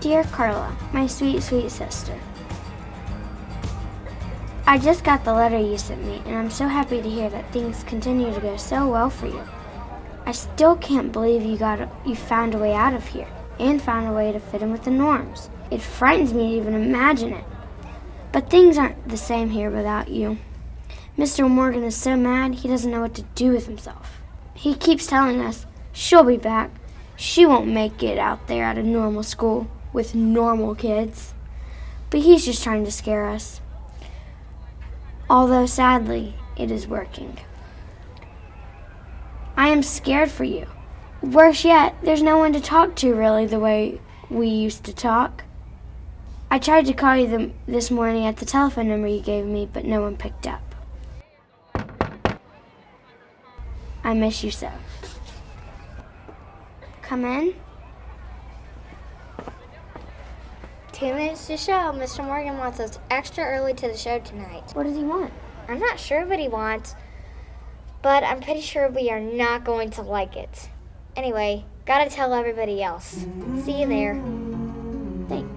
Dear Carla, my sweet, sweet sister. I just got the letter you sent me, and I'm so happy to hear that things continue to go so well for you. I still can't believe you found a way out of here, and found a way to fit in with the norms. It frightens me to even imagine it. But things aren't the same here without you. Mr. Morgan is so mad he doesn't know what to do with himself. He keeps telling us she'll be back. She won't make it out there at a normal school with normal kids. But he's just trying to scare us. Although sadly, it is working. I am scared for you. Worse yet, there's no one to talk to really the way we used to talk. I tried to call you this morning at the telephone number you gave me, but no one picked up. I miss you so. Come in. 2 minutes to show. Mr. Morgan wants us extra early to the show tonight. What does he want? I'm not sure what he wants, but I'm pretty sure we are not going to like it. Anyway, gotta tell everybody else. See you there. Thanks.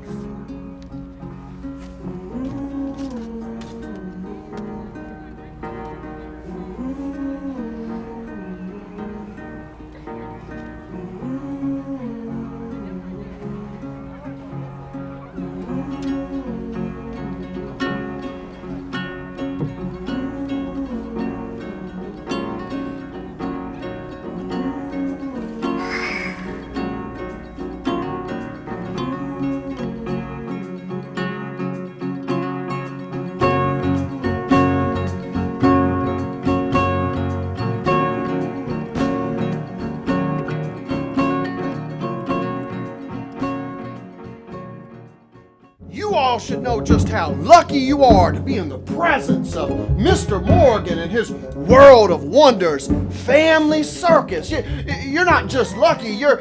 You all should know just how lucky you are to be in the presence of Mr. Morgan and his World of Wonders Family Circus. You're not just lucky, you're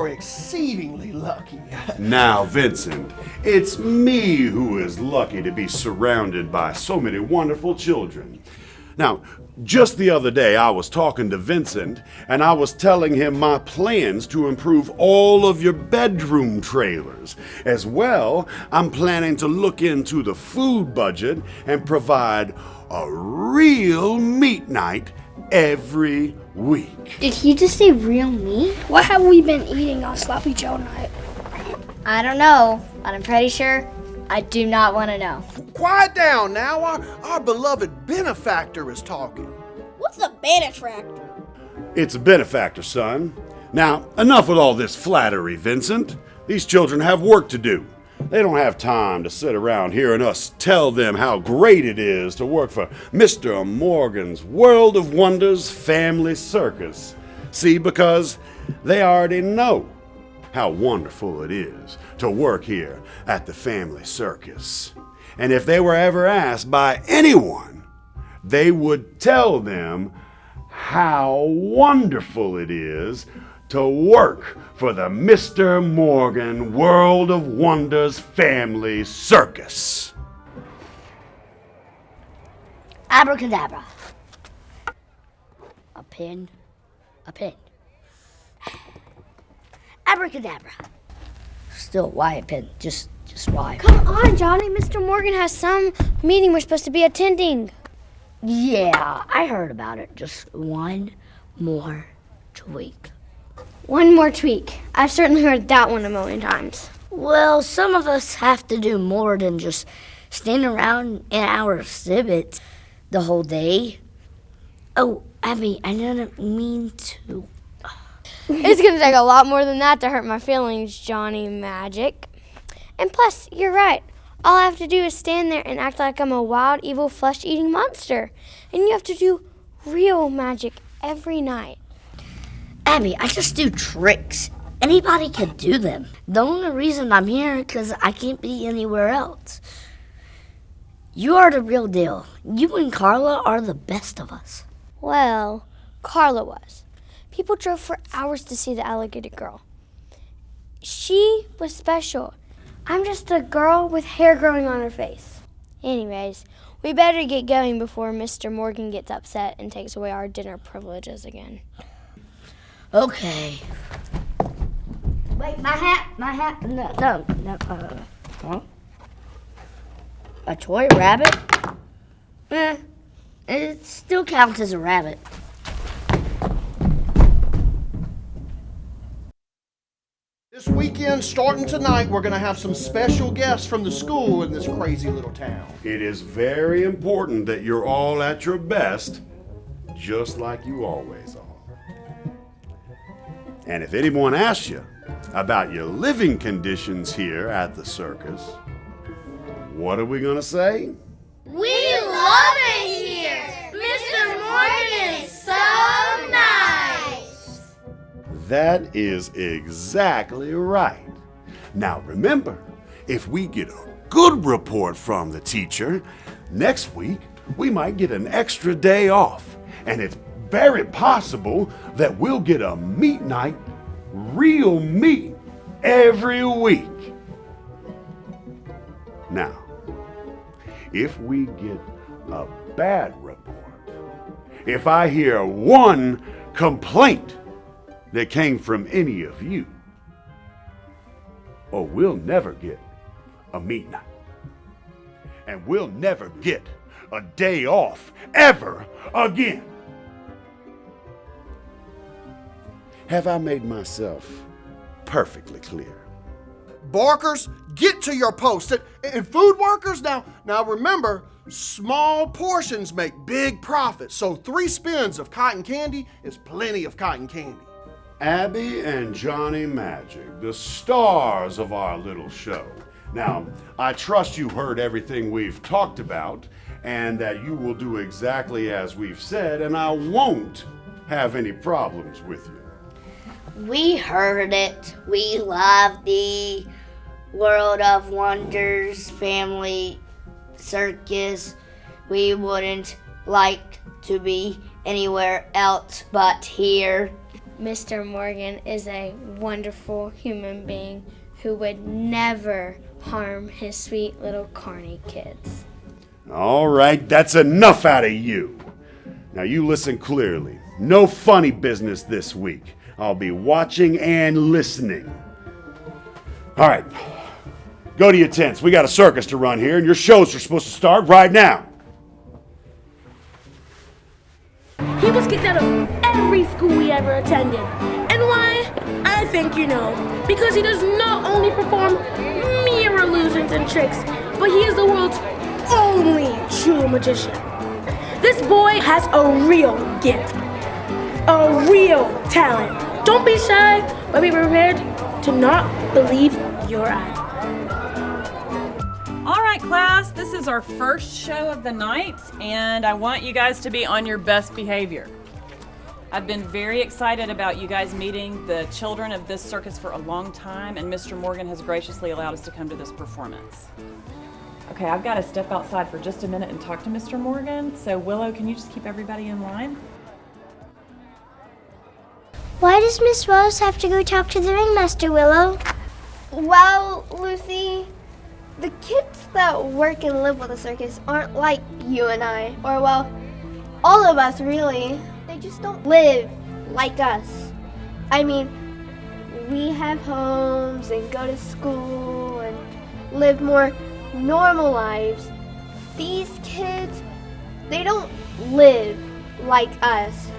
exceedingly lucky. Now, Vincent, it's me who is lucky to be surrounded by so many wonderful children. Now, just the other day, I was talking to Vincent, and I was telling him my plans to improve all of your bedroom trailers. As well, I'm planning to look into the food budget and provide a real meat night every week. Did he just say real meat? What have we been eating on Sloppy Joe night? I don't know, but I'm pretty sure I do not want to know. Quiet down now, our beloved benefactor is talking. What's a benefactor? It's a benefactor, son. Now, enough with all this flattery, Vincent. These children have work to do. They don't have time to sit around hearing us tell them how great it is to work for Mr. Morgan's World of Wonders Family Circus. See, because they already know how wonderful it is to work here at the Family Circus. And if they were ever asked by anyone, they would tell them how wonderful it is to work for the Mr. Morgan World of Wonders Family Circus. Abracadabra. A pin. Abracadabra. Still, why a pin? Just why? Come on, Johnny. Mr. Morgan has some meeting we're supposed to be attending. Yeah, I heard about it. Just one more tweak. One more tweak. I've certainly heard that one a million times. Well, some of us have to do more than just stand around in our exhibit the whole day. Oh, Abby, I didn't mean to. It's going to take a lot more than that to hurt my feelings, Johnny Magic. And plus, you're right. All I have to do is stand there and act like I'm a wild, evil, flesh-eating monster. And you have to do real magic every night. Abby, I just do tricks. Anybody can do them. The only reason I'm here is because I can't be anywhere else. You are the real deal. You and Carla are the best of us. Well, Carla was. People drove for hours to see the alligator girl. She was special. I'm just a girl with hair growing on her face. Anyways, we better get going before Mr. Morgan gets upset and takes away our dinner privileges again. Okay. Wait, my hat. My hat. No. Huh? A toy rabbit? It still counts as a rabbit. This weekend, starting tonight, we're going to have some special guests from the school in this crazy little town. It is very important that you're all at your best, just like you always are. And if anyone asks you about your living conditions here at the circus, what are we going to say? We love it here! Mr. Morgan is so nice! That is exactly right. Now remember, if we get a good report from the teacher, next week we might get an extra day off. And it's very possible that we'll get a meat night, real meat, every week. Now, if we get a bad report, if I hear one complaint that came from any of you, or we'll never get a meat night. And we'll never get a day off ever again. Have I made myself perfectly clear? Barkers, get to your post. And food workers, now remember, small portions make big profits. So 3 spins of cotton candy is plenty of cotton candy. Abby and Johnny Magic, the stars of our little show. Now, I trust you heard everything we've talked about and that you will do exactly as we've said, and I won't have any problems with you. We heard it. We love the World of Wonders family circus. We wouldn't like to be anywhere else but here. Mr. Morgan is a wonderful human being who would never harm his sweet little carny kids. All right, that's enough out of you. Now you listen clearly. No funny business this week. I'll be watching and listening. All right, go to your tents. We got a circus to run here, and your shows are supposed to start right now. He was kicked out of every school we ever attended. And why? I think you know. Because he does not only perform mere illusions and tricks, but he is the world's only true magician. This boy has a real gift. A real talent. Don't be shy, but be prepared to not believe your eyes. All right, class, this is our first show of the night, and I want you guys to be on your best behavior. I've been very excited about you guys meeting the children of this circus for a long time, and Mr. Morgan has graciously allowed us to come to this performance. Okay, I've got to step outside for just a minute and talk to Mr. Morgan, so Willow, can you just keep everybody in line? Why does Miss Wallace have to go talk to the ringmaster, Willow? Well, Lucy, the kids that work and live with the circus aren't like you and I, or well, all of us really. They just don't live like us. I mean, we have homes and go to school and live more normal lives. These kids, they don't live like us.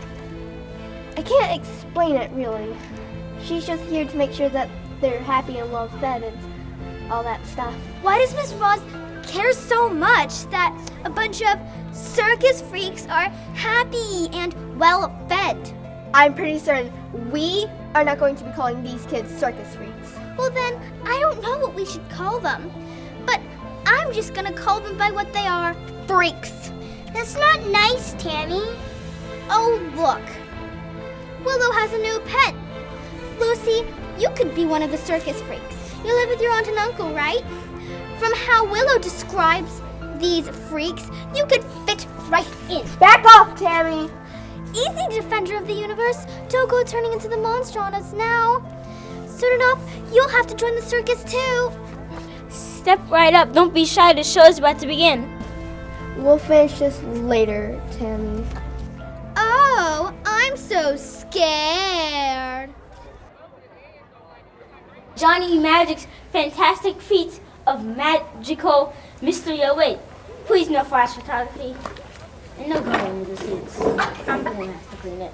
I can't explain it really. She's just here to make sure that they're happy and well fed and all that stuff. Why does Miss Ross care so much that a bunch of circus freaks are happy and well fed? I'm pretty certain we are not going to be calling these kids circus freaks. Well then, I don't know what we should call them. But I'm just gonna call them by what they are, freaks. That's not nice, Tammy. Oh, look. Willow has a new pet. Lucy, you could be one of the circus freaks. You live with your aunt and uncle, right? From how Willow describes these freaks, you could fit right in. Back off, Tammy. Easy, Defender of the Universe. Don't go turning into the monster on us now. Soon enough, you'll have to join the circus too. Step right up. Don't be shy. The show's about to begin. We'll finish this later, Tammy. Oh, I'm so scared. Johnny Magic's fantastic feats of magical mystery. Oh wait, please no flash photography. And no going into the seats. I'm gonna have to clean it.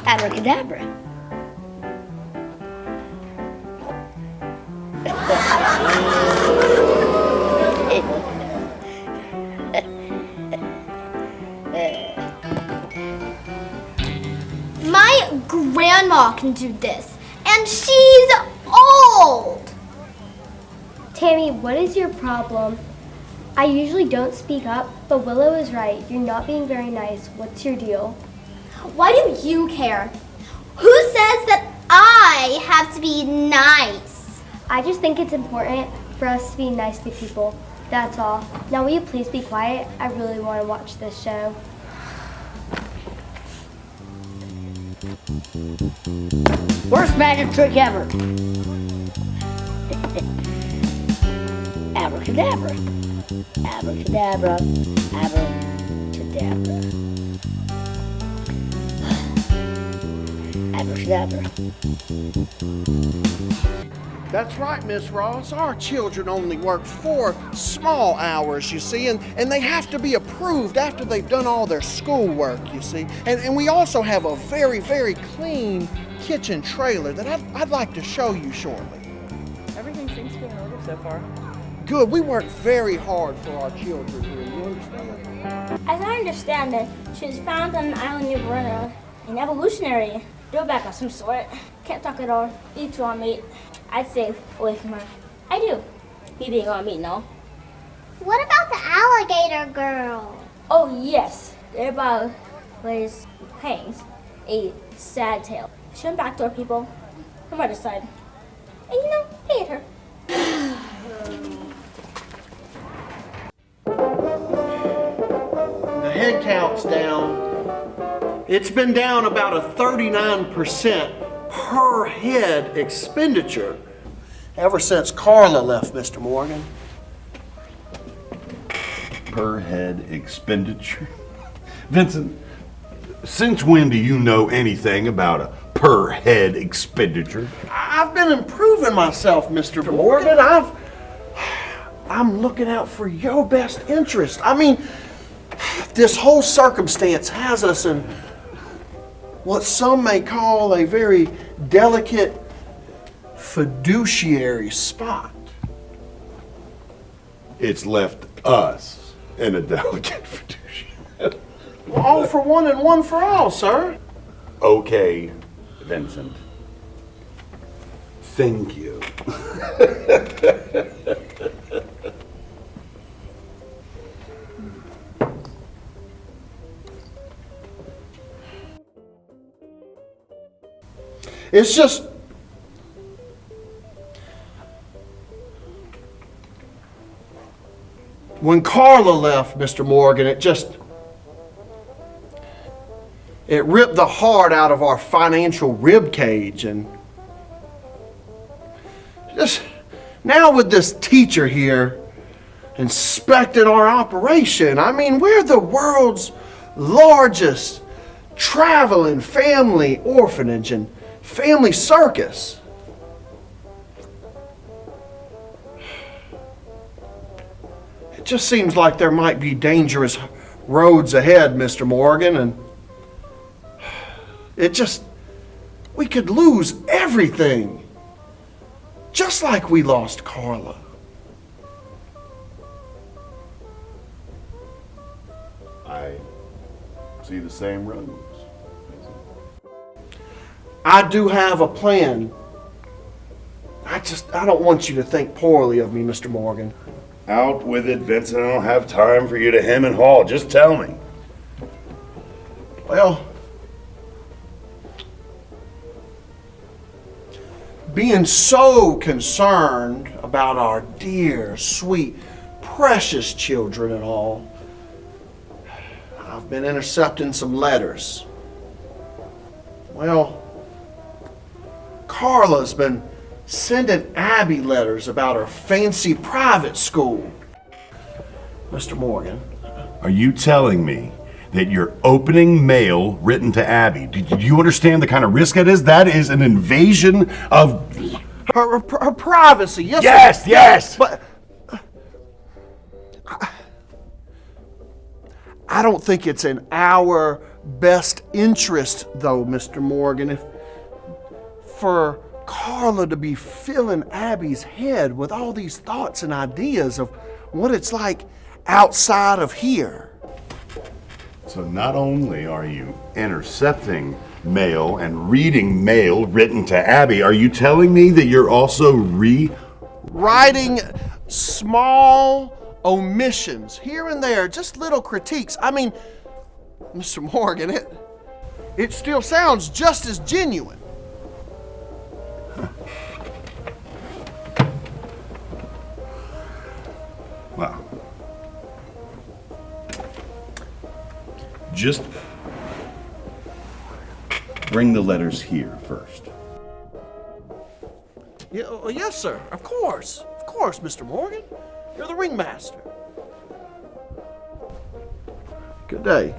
Abracadabra. My grandma can do this, and she's old. Tammy, what is your problem? I usually don't speak up, but Willow is right. You're not being very nice. What's your deal? Why do you care? Who says that I have to be nice? I just think it's important for us to be nice to people. That's all. Now will you please be quiet? I really want to watch this show. Worst magic trick ever. Abracadabra. Abracadabra. Abracadabra. Abracadabra. That's right, Miss Ross. Our children only work 4 small hours, you see, and they have to be approved after they've done all their schoolwork, you see. And we also have a very, very clean kitchen trailer that I'd like to show you shortly. Everything seems to be in order so far. Good. We work very hard for our children here. You understand? As I understand it, she was found on an island near Borneo, an evolutionary throwback of some sort. Can't talk at all. Eats raw meat. I'd stay away from her. I do. Me being raw meat, no? What about the alligator girl? Oh yes, their about lays hangs a sad tale. She went back to her people, her mother's side. And you know, they ate her. The head count's down. It's been down about a 39% per head expenditure ever since Carla left, Mr. Morgan. Per head expenditure? Vincent, since when do you know anything about a per head expenditure? I've been improving myself, Mr. Morgan. I'm looking out for your best interest. I mean, this whole circumstance has us in what some may call a very delicate fiduciary spot. It's left us in a delicate fiduciary. All for one and one for all, sir. Okay, Vincent. Thank you. It's just, when Carla left, Mr. Morgan, it ripped the heart out of our financial rib cage. And just now with this teacher here inspecting our operation, I mean, we're the world's largest traveling family orphanage and family circus. It just seems like there might be dangerous roads ahead, Mr. Morgan, and we could lose everything, just like we lost Carla. I see the same roads. I do have a plan. I don't want you to think poorly of me, Mr. Morgan. Out with it, Vincent. I don't have time for you to hem and haw. Just tell me. Well, being so concerned about our dear, sweet, precious children and all, I've been intercepting some letters. Well, Carla's been sending Abby letters about her fancy private school. Mr. Morgan. Are you telling me that you're opening mail written to Abby? Do you understand the kind of risk that is? That is an invasion of... Her privacy, yes, Yes, sir. yes! But I don't think it's in our best interest, though, Mr. Morgan, for Carla to be filling Abby's head with all these thoughts and ideas of what it's like outside of here. So not only are you intercepting mail and reading mail written to Abby, are you telling me that you're also writing small omissions here and there, just little critiques? I mean, Mr. Morgan, it still sounds just as genuine. Well, just bring the letters here first. Yeah, yes, sir. Of course, Mr. Morgan. You're the ringmaster. Good day.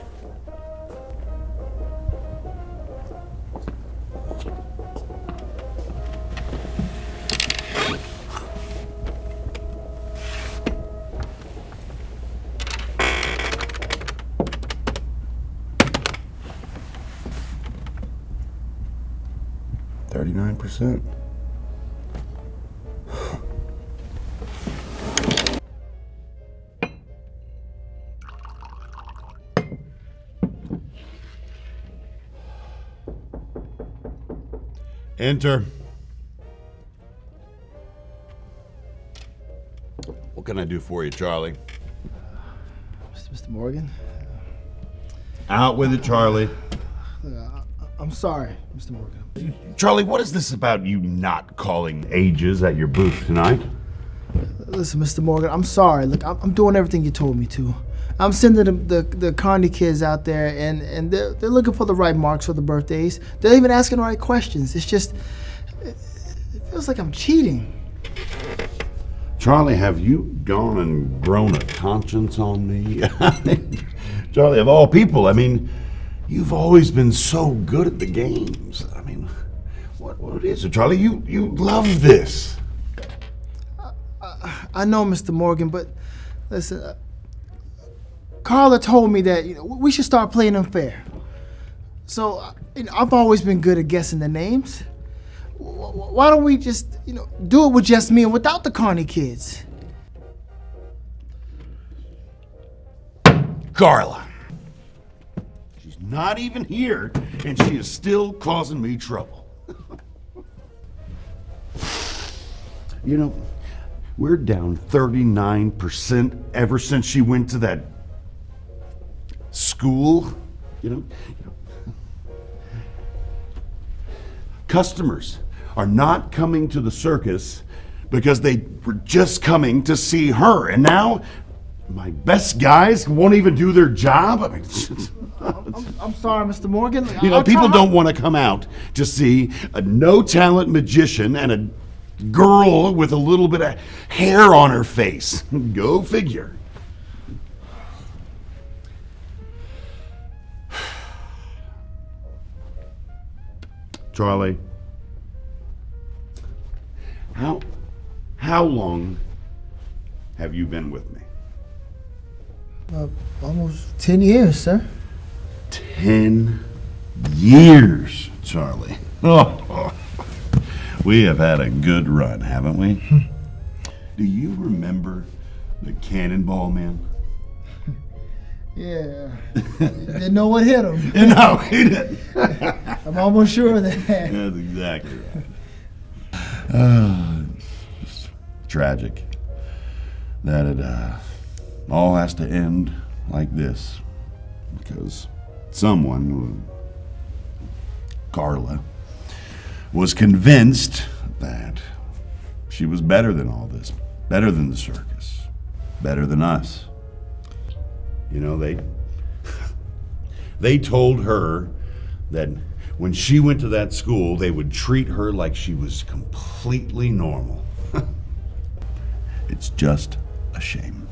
%. Enter. What can I do for you, Charlie? Mr. Morgan? Out with it, Charlie. I'm sorry, Mr. Morgan. Charlie, what is this about you not calling ages at your booth tonight? Listen, Mr. Morgan, I'm sorry. Look, I'm doing everything you told me to. I'm sending the Carney kids out there, and they're looking for the right marks for the birthdays. They're even asking the right questions. It's just, it feels like I'm cheating. Charlie, have you gone and grown a conscience on me? Charlie, of all people, I mean, you've always been so good at the games. I mean, what is it, Charlie? You love this. I know, Mr. Morgan, but listen, Carla told me that we should start playing them fair. So I've always been good at guessing the names. Why don't we just do it with just me and without the Carney kids? Carla. She's not even here, and she is still causing me trouble. We're down 39% ever since she went to that school. Customers are not coming to the circus because they were just coming to see her, and now my best guys won't even do their job. I mean, I'm sorry, Mr. Morgan. People don't want to come out to see a no-talent magician and a girl with a little bit of hair on her face. Go figure. Charlie, how long have you been with me? Almost 10 years, sir. 10 years, Charlie. Oh, we have had a good run, haven't we? Do you remember the Cannonball Man? Yeah. Didn't know what hit him. No, he didn't. I'm almost sure of that. That's exactly right. It's tragic that it all has to end like this because someone, Carla, was convinced that she was better than all this, better than the circus, better than us. They told her that when she went to that school, they would treat her like she was completely normal. It's just a shame.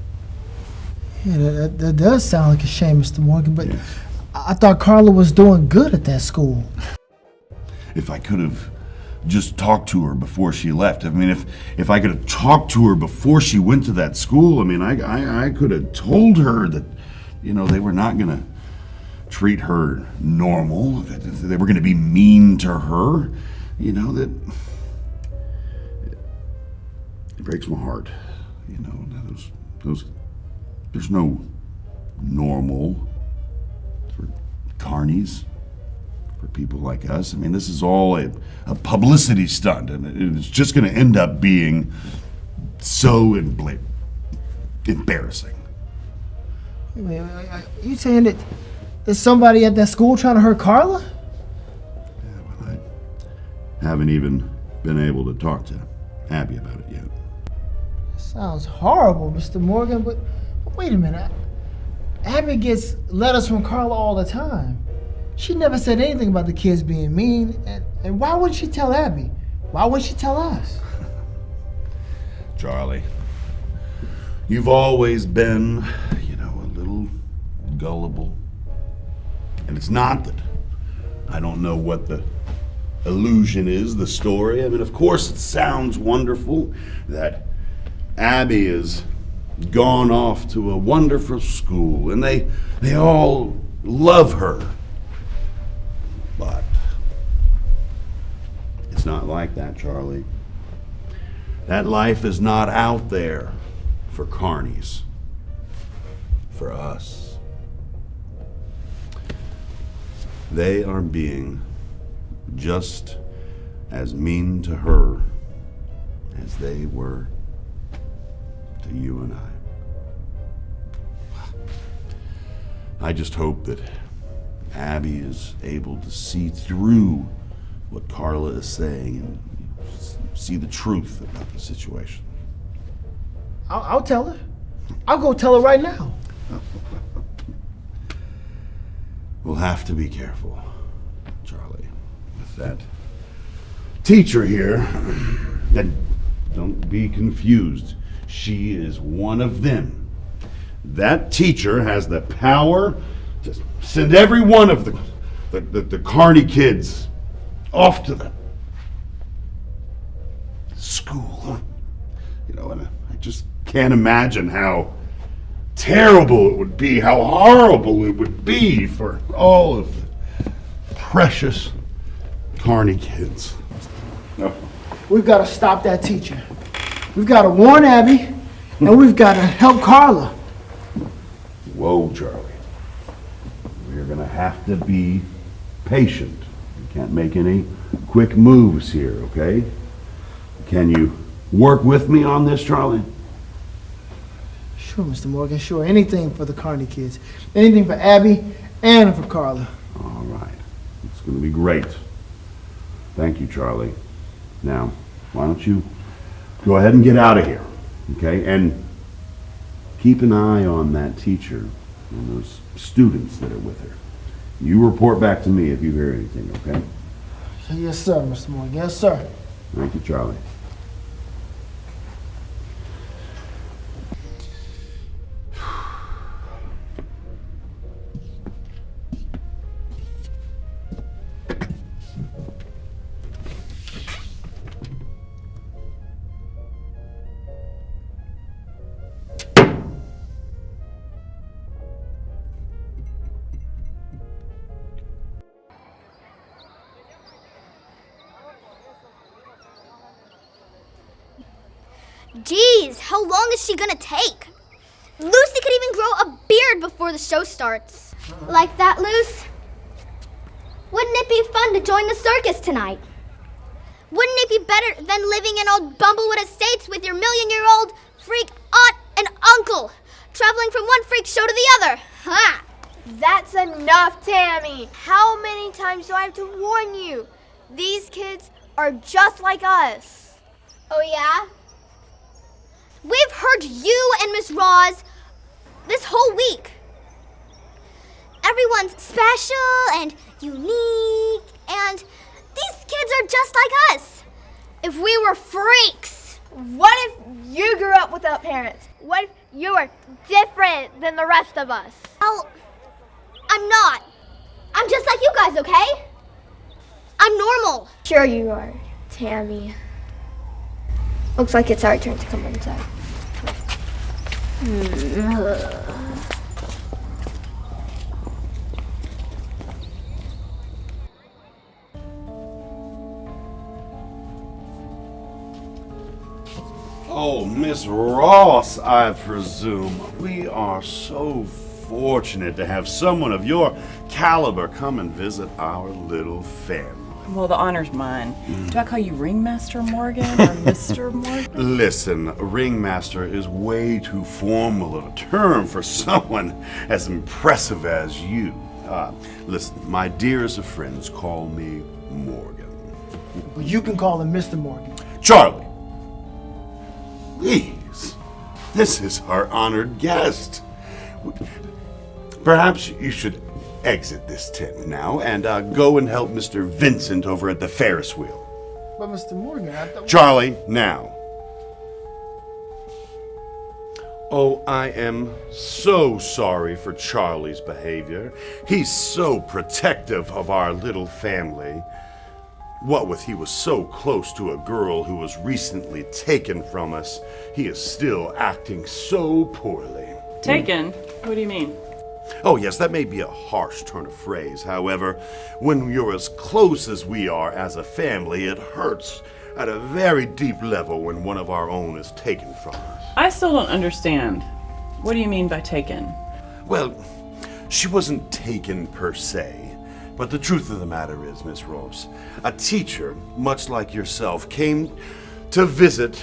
Yeah, that does sound like a shame, Mr. Morgan, but yes. I thought Carla was doing good at that school. If I could have just talked to her before she left. I mean, if I could have talked to her before she went to that school, I mean, I could have told her that, you know, they were not going to treat her normal, that they were going to be mean to her, you know, that it breaks my heart, you know, there's no normal for carnies, for people like us. I mean, this is all a publicity stunt, and it's just going to end up being so embarrassing. You saying that there's somebody at that school trying to hurt Carla? Yeah, well, I haven't even been able to talk to Abby about it yet. Sounds horrible, Mr. Morgan, but wait a minute. Abby gets letters from Carla all the time. She never said anything about the kids being mean, and why wouldn't she tell Abby? Why wouldn't she tell us? Charlie, you've always been, you know, a little gullible. And it's not that I don't know what the illusion is, the story. I mean, of course it sounds wonderful that Abby has gone off to a wonderful school and they all love her. But it's not like that, Charlie. That life is not out there for carnies, for us. They are being just as mean to her as they were to you and I just hope that Abby is able to see through what Carla is saying and see the truth about the situation. I'll tell her. I'll go tell her right now. We'll have to be careful, Charlie, with that teacher here. And don't be confused. She is one of them. That teacher has the power to send every one of the carny kids off to the school. You know, and I just can't imagine how terrible it would be, how horrible it would be for all of the precious carny kids. No. We've got to stop that teacher. We've got to warn Abby, and we've got to help Carla. Whoa, Charlie. We're going to have to be patient. We can't make any quick moves here, okay? Can you work with me on this, Charlie? Sure, Mr. Morgan, sure. Anything for the carny kids. Anything for Abby and for Carla. All right. It's going to be great. Thank you, Charlie. Now, why don't you go ahead and get out of here, okay? And keep an eye on that teacher and those students that are with her. You report back to me if you hear anything, okay? Yes, sir, Mr. Morgan. Yes, sir. Thank you, Charlie. Geez, how long is she gonna take? Lucy could even grow a beard before the show starts. Like that, Luce? Wouldn't it be fun to join the circus tonight? Wouldn't it be better than living in old Bumblewood Estates with your million-year-old freak aunt and uncle, traveling from one freak show to the other? Ha! That's enough, Tammy. How many times do I have to warn you? These kids are just like us. Oh, yeah? We've heard you and Miss Roz this whole week. Everyone's special and unique They're just like us. If we were freaks. What if you grew up without parents? What if you were different than the rest of us? Well, I'm not. I'm just like you guys, okay? I'm normal. Sure you are, Tammy. Looks like it's our turn to come inside. Oh, Miss Ross, I presume. We are so fortunate to have someone of your caliber come and visit our little family. Well, the honor's mine. Do I call you Ringmaster Morgan or Mr. Morgan? Listen, ringmaster is way too formal of a term for someone as impressive as you. Listen, my dearest of friends call me Morgan. Well, you can call him Mr. Morgan. Charlie! Please, this is our honored guest. Perhaps you should exit this tent now and go and help Mr. Vincent over at the Ferris wheel. But Mr. Morgan, I thought... Charlie, now. Oh, I am so sorry for Charlie's behavior. He's so protective of our little family. What with he was so close to a girl who was recently taken from us, he is still acting so poorly. Taken? What do you mean? Oh, yes, that may be a harsh turn of phrase. However, when you're as close as we are as a family, it hurts at a very deep level when one of our own is taken from us. I still don't understand. What do you mean by taken? Well, she wasn't taken per se. But the truth of the matter is, Miss Ross, a teacher, much like yourself, came to visit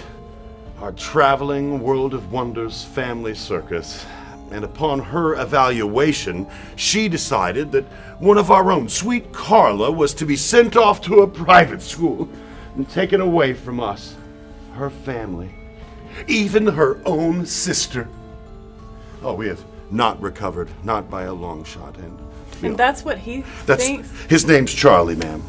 our traveling World of Wonders family circus. And upon her evaluation, she decided that one of our own, sweet Carla, was to be sent off to a private school and taken away from us, her family, even her own sister. Oh, we have not recovered, not by a long shot. And that's what he thinks? His name's Charlie, ma'am.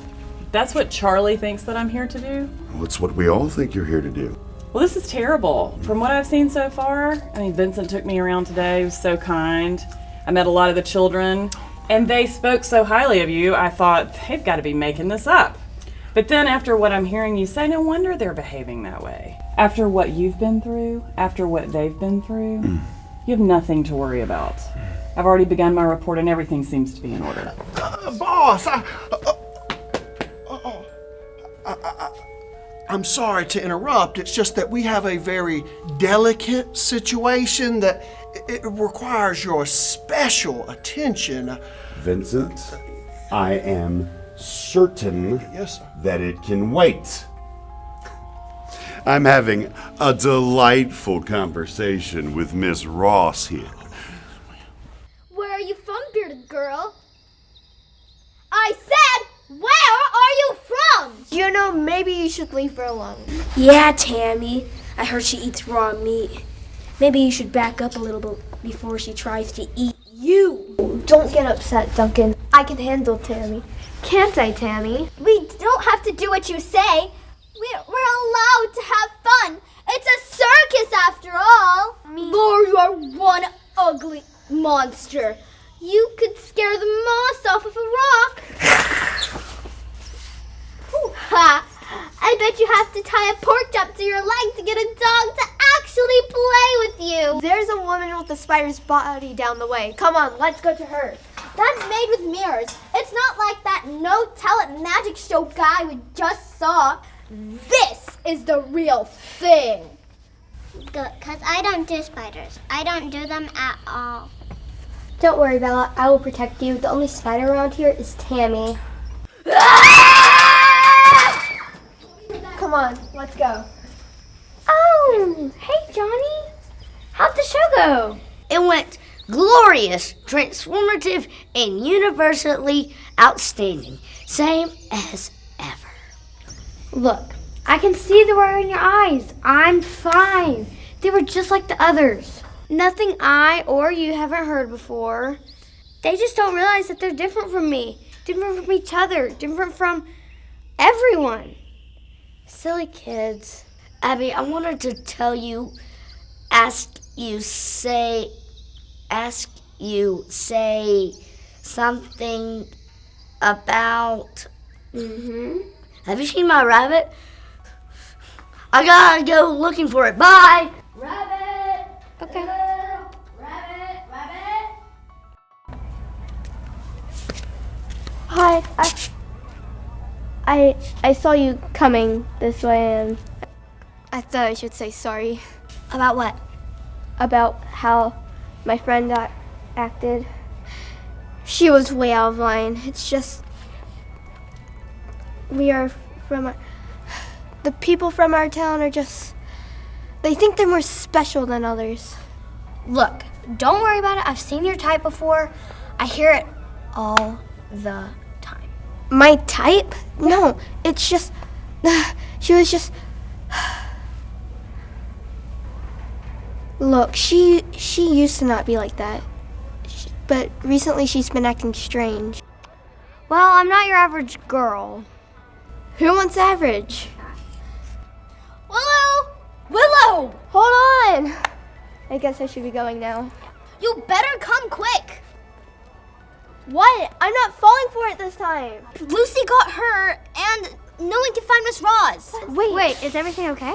That's what Charlie thinks that I'm here to do? Well, it's what we all think you're here to do. Well, this is terrible. From what I've seen so far, I mean, Vincent took me around today. He was so kind. I met a lot of the children, and they spoke so highly of you, I thought, they've got to be making this up. But then after what I'm hearing you say, no wonder they're behaving that way. After what you've been through, after what they've been through, you have nothing to worry about. I've already begun my report, and everything seems to be in order. Boss, I'm sorry to interrupt. It's just that we have a very delicate situation that it requires your special attention. Vincent, I am certain that it can wait. I'm having a delightful conversation with Miss Ross here. Where are you from, bearded girl? I said, where are you from? You know, maybe you should leave her alone. Yeah, Tammy. I heard she eats raw meat. Maybe you should back up a little bit before she tries to eat you. Don't get upset, Duncan. I can handle Tammy. Can't I, Tammy? We don't have to do what you say. We're allowed to have fun. It's a circus after all. Or you're one ugly monster. You could scare the moss off of a rock. Ha! I bet you have to tie a pork chop to your leg to get a dog to actually play with you. There's a woman with a spider's body down the way. Come on, let's go to her. That's made with mirrors. It's not like that no-talent magic show guy we just saw. This is the real thing. Good, because I don't do spiders. I don't do them at all. Don't worry, Bella. I will protect you. The only spider around here is Tammy. Come on, let's go. Oh, hey, Johnny. How'd the show go? It went glorious, transformative, and universally outstanding. Same as ever. Look, I can see the worry in your eyes. I'm fine. They were just like the others. Nothing I or you haven't heard before. They just don't realize that they're different from me, different from each other, different from Everyone. Silly kids. Abby, I wanted to tell you, ask you say something about... Have you seen my rabbit? I gotta go looking for it. Bye! Rabbit! Okay. Rabbit! Rabbit! Hi, I saw you coming this way and I thought I should say sorry About what? about how my friend acted. She was way out of line. It's just, the people from our town are just, they think they're more special than others. Look, don't worry about it. I've seen your type before. I hear it all the time. My type? No, it's just, she was just, look, she used to not be like that, but recently she's been acting strange. Well, I'm not your average girl. Who wants average? Willow! Willow! Hold on! I guess I should be going now. You better come quick. What? I'm not falling for it this time. Lucy got hurt, and no one can find Miss Roz. Wait, is everything okay?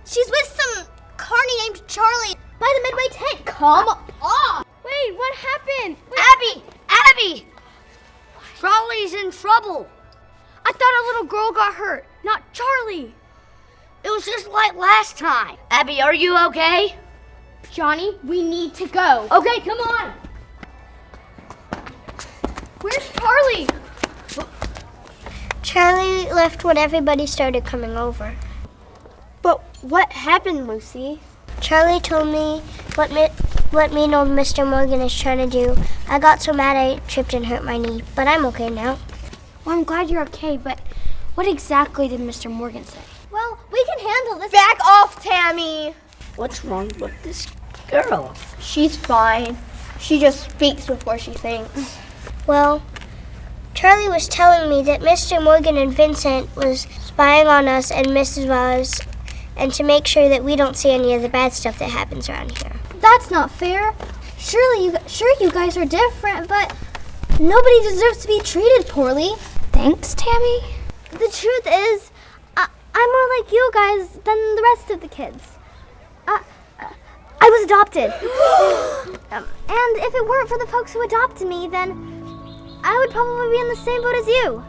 She's with some carny named Charlie by the Midway tent. Come on. Wait, what happened? Abby! Charlie's in trouble. I thought a little girl got hurt, not Charlie. It was just like last time. Abby, are you okay? Johnny, we need to go. Okay, come on. Where's Charlie? Charlie left when everybody started coming over. But what happened, Lucy? Charlie told me what mean old Mr. Morgan is trying to do. I got so mad I tripped and hurt my knee, but I'm okay now. Well, I'm glad you're okay, but what exactly did Mr. Morgan say? Well, we can handle this. Back off, Tammy! What's wrong with this girl? She's fine. She just speaks before she thinks. Well, Charlie was telling me that Mr. Morgan and Vincent was spying on us and Mrs. Roz, and to make sure that we don't see any of the bad stuff that happens around here. That's not fair. Sure, you guys are different, but nobody deserves to be treated poorly. Thanks, Tammy. The truth is, I'm more like you guys than the rest of the kids. I was adopted. And if it weren't for the folks who adopted me, then I would probably be in the same boat as you.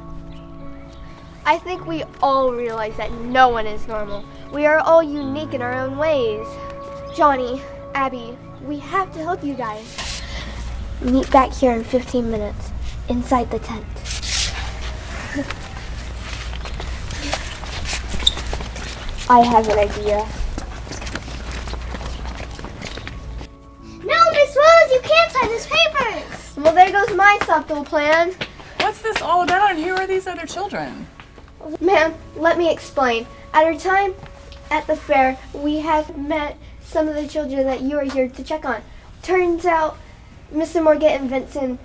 I think we all realize that no one is normal. We are all unique in our own ways. Johnny, Abby, we have to help you guys. Meet back here in 15 minutes, inside the tent. I have an idea. No, Miss Rose, you can't sign these papers. Well, there goes my subtle plan. What's this all about, and who are these other children? Ma'am, let me explain. At our time at the fair, we have met some of the children that you are here to check on. Turns out Mr. Morgan and Vincent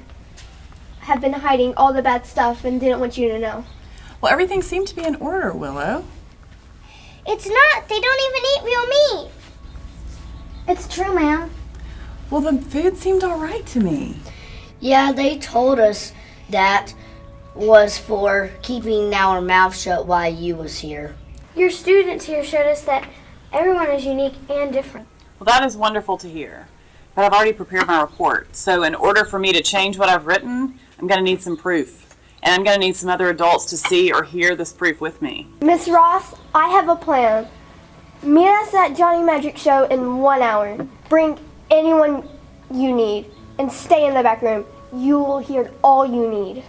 have been hiding all the bad stuff and didn't want you to know. Well, everything seemed to be in order, Willow. It's not. They don't even eat real meat. It's true, ma'am. Well, the food seemed all right to me. Yeah, they told us that was for keeping our mouth shut while you was here. Your students here showed us that everyone is unique and different. Well, that is wonderful to hear. But I've already prepared my report. So in order for me to change what I've written, I'm going to need some proof. And I'm going to need some other adults to see or hear this proof with me. Miss Ross, I have a plan. Meet us at Johnny Magic Show in 1 hour. Bring anyone you need and stay in the back room. You will hear all you need.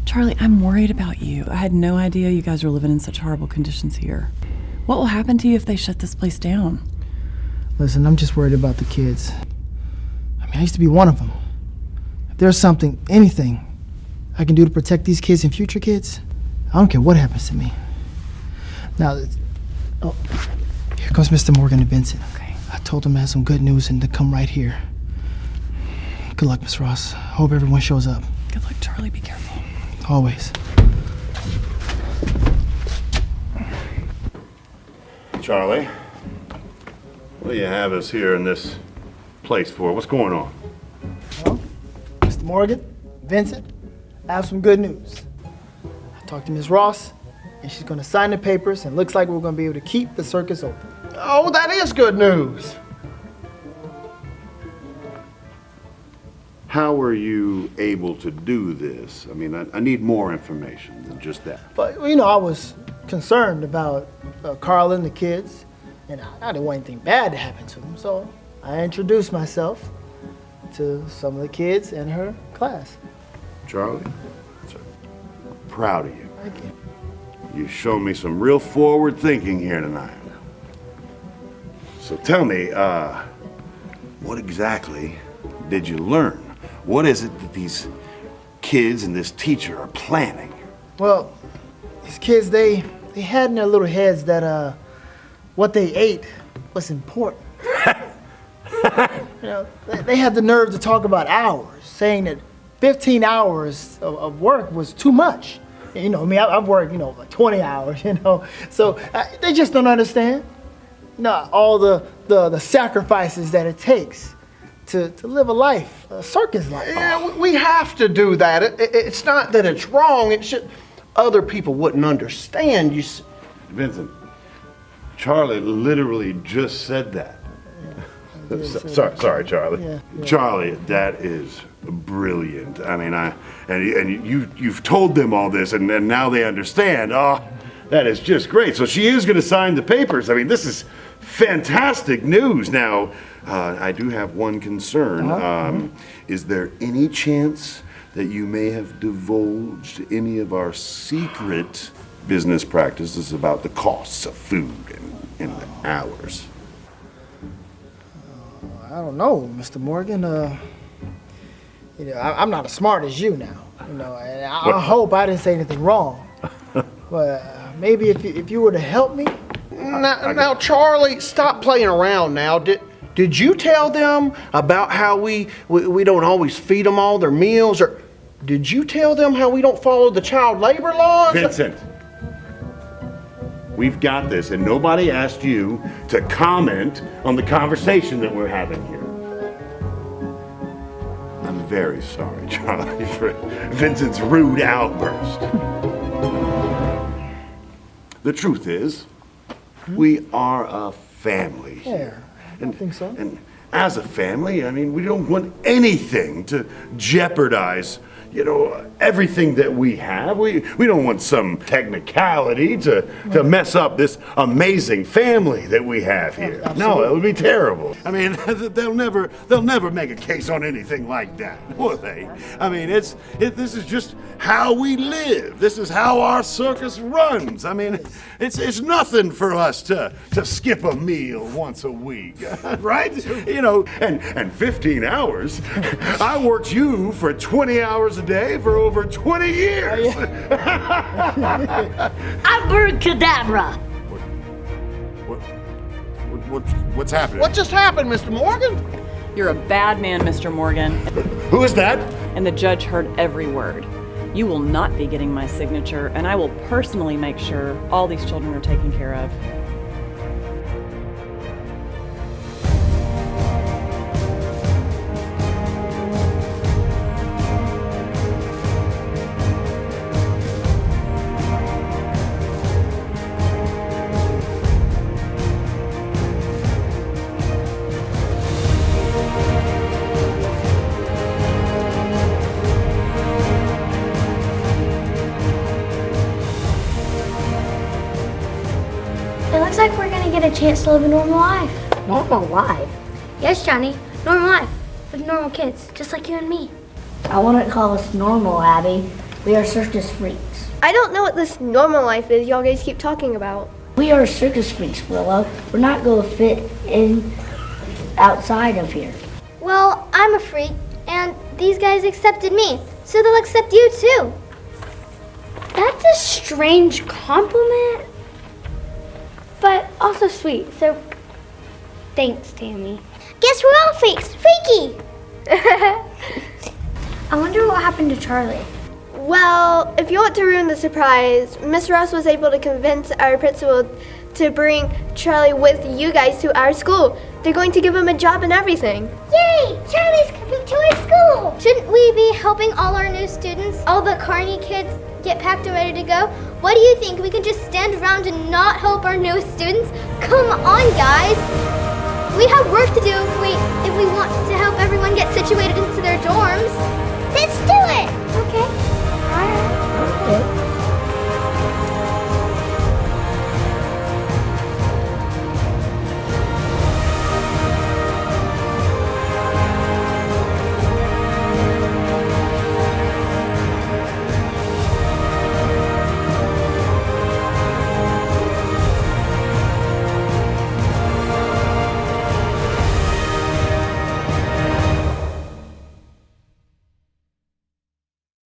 Charlie, I'm worried about you. I had no idea you guys were living in such horrible conditions here. What will happen to you if they shut this place down? Listen, I'm just worried about the kids. I used to be one of them. If there's something, anything I can do to protect these kids and future kids, I don't care what happens to me. Now, here comes Mr. Morgan and Vincent. Okay. I told them I had some good news and to come right here. Good luck, Miss Ross. Hope everyone shows up. Good luck, Charlie. Be careful. Always. Charlie, what do you have us here in this place for? What's going on? Well, Mr. Morgan, Vincent, I have some good news. I talked to Miss Ross, and she's going to sign the papers, and looks like we're going to be able to keep the circus open. Oh, that is good news. How were you able to do this? I mean, I need more information than just that. But, you know, I was concerned about Carla and the kids, and I didn't want anything bad to happen to them, so I introduced myself to some of the kids in her class. Charlie, proud of you. Thank you. You showed me some real forward thinking here tonight. So tell me, what exactly did you learn? What is it that these kids and this teacher are planning? Well, these kids, they had in their little heads that what they ate was important. You know, they had the nerve to talk about hours, saying that 15 hours of work was too much. You know, I mean, I've worked, you know, like 20 hours, you know. So they just don't understand, you know, all the sacrifices that it takes to live a life, a circus life. Yeah, we have to do that. It's not that it's wrong. It's just other people wouldn't understand. Vincent, Charlie literally just said that. Sorry, Charlie. Yeah. Charlie, that is brilliant. I mean, and you've told them all this, and now they understand. Oh, that is just great. So she is going to sign the papers. I mean, this is fantastic news. Now, I do have one concern. Is there any chance that you may have divulged any of our secret business practices about the costs of food and the hours? I don't know, Mr. Morgan. You know, I'm not as smart as you now. You know, and I hope I didn't say anything wrong. But maybe if you were to help me. Now, Charlie, stop playing around now. Did you tell them about how we don't always feed them all their meals? Or did you tell them how we don't follow the child labor laws? Vincent, we've got this, and nobody asked you to comment on the conversation that we're having here. I'm very sorry, Charlie, for Vincent's rude outburst. The truth is, we are a family here. Yeah, I think so. And as a family, I mean, we don't want anything to jeopardize, you know, everything that we have. We don't want some technicality to mess up this amazing family that we have here. No, it would be terrible. I mean, they'll never make a case on anything like that, will they? I mean, this is just how we live. This is how our circus runs. I mean, it's nothing for us to skip a meal once a week, right? You know, and 15 hours. I worked you for 20 hours a day for over 20 years. Abracadabra! What's happening? What just happened, Mr. Morgan? You're a bad man, Mr. Morgan. Who is that? And the judge heard every word. You will not be getting my signature, and I will personally make sure all these children are taken care of. It looks like we're gonna get a chance to live a normal life. Normal life? Yes, Johnny, normal life. With normal kids, just like you and me. I wouldn't call us normal, Abby. We are circus freaks. I don't know what this normal life is y'all guys keep talking about. We are circus freaks, Willow. We're not going to fit in outside of here. Well, I'm a freak, and these guys accepted me, so they'll accept you too. That's a strange compliment, but also sweet. So, thanks, Tammy. Guess we're all freaks. Freaky! I wonder what happened to Charlie. Well, if you want to ruin the surprise, Miss Ross was able to convince our principal to bring Charlie with you guys to our school. They're going to give him a job and everything. Yay! Charlie's coming to our school! Shouldn't we be helping all our new students, all the Carney kids, get packed and ready to go? What do you think? We can just stand around and not help our newest students? Come on, guys! We have work to do if we want to help everyone get